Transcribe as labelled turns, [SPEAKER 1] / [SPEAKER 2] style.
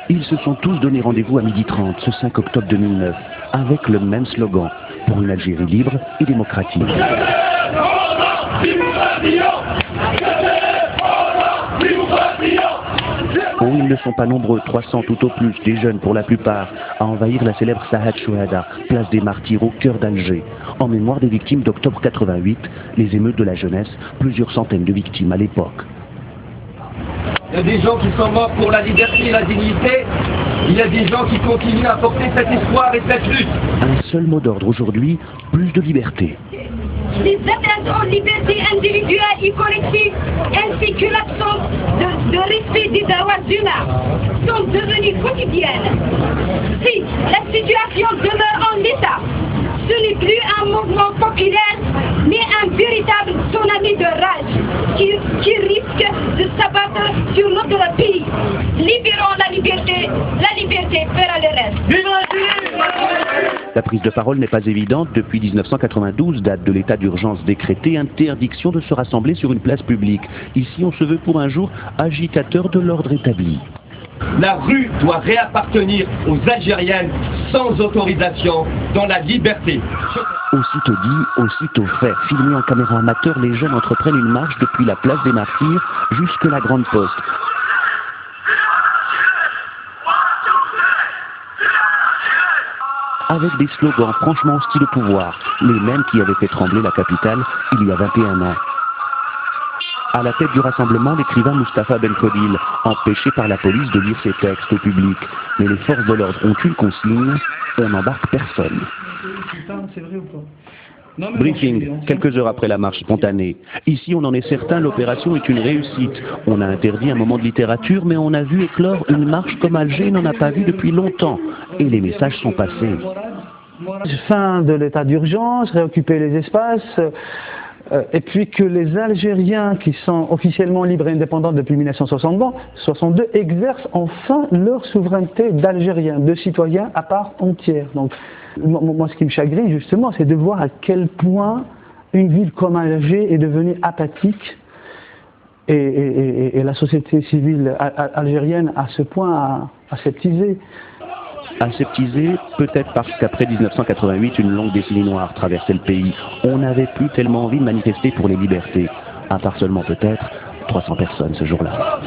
[SPEAKER 1] Ils se sont tous donné rendez-vous à 12h30 ce 5 octobre 2009 avec le même slogan pour une Algérie libre et démocratique. Oh, ils ne sont pas nombreux, 300 tout au plus, des jeunes pour la plupart, à envahir la célèbre Sahat Chouhada, place des martyrs au cœur d'Alger, en mémoire des victimes d'octobre 88, les émeutes de la jeunesse, plusieurs centaines de victimes à l'époque.
[SPEAKER 2] Il y a des gens qui sont morts pour la liberté et la dignité. Il y a des gens qui continuent à porter cet espoir et cette lutte.
[SPEAKER 1] Un seul mot d'ordre aujourd'hui, plus de liberté.
[SPEAKER 3] Les atteintes aux libertés individuelles et collectives, ainsi que l'absence de respect des droits humains, sont devenues quotidiennes. Si la situation demeure en l'état, ce n'est plus un mouvement populaire, mais un véritable tsunami de rage qui risque de s'abattre sur notre pays. Libérons la liberté fera le reste.
[SPEAKER 1] La prise de parole n'est pas évidente. Depuis 1992, date de l'état d'urgence décrété, interdiction de se rassembler sur une place publique. Ici, on se veut pour un jour agitateur de l'ordre établi.
[SPEAKER 2] La rue doit réappartenir aux Algériennes sans autorisation, dans la liberté.
[SPEAKER 1] Aussitôt dit, aussitôt fait. Filmés en caméra amateur, les jeunes entreprennent une marche depuis la place des Martyrs jusque la Grande Poste. Avec des slogans franchement hostiles au pouvoir, les mêmes qui avaient fait trembler la capitale il y a 21 ans. À la tête du rassemblement, l'écrivain Moustapha Ben Kodil, empêché par la police de lire ses textes au public. Mais les forces de l'ordre ont une consigne, on n'embarque personne. Briefing, quelques heures après la marche spontanée. Ici, on en est certain, l'opération est une réussite. On a interdit un moment de littérature, mais on a vu éclore une marche comme Alger n'en a pas vu depuis longtemps. Et les messages sont passés.
[SPEAKER 4] Fin de l'état d'urgence, réoccuper les espaces, et puis que les Algériens qui sont officiellement libres et indépendants depuis 1962 exercent enfin leur souveraineté d'Algériens, de citoyens à part entière. Donc, moi, ce qui me chagrine justement, c'est de voir à quel point une ville comme Alger est devenue apathique et la société civile algérienne à ce point aseptisée.
[SPEAKER 1] Aseptisé, peut-être parce qu'après 1988, une longue décennie noire traversait le pays. On n'avait plus tellement envie de manifester pour les libertés. À part seulement peut-être 300 personnes ce jour-là.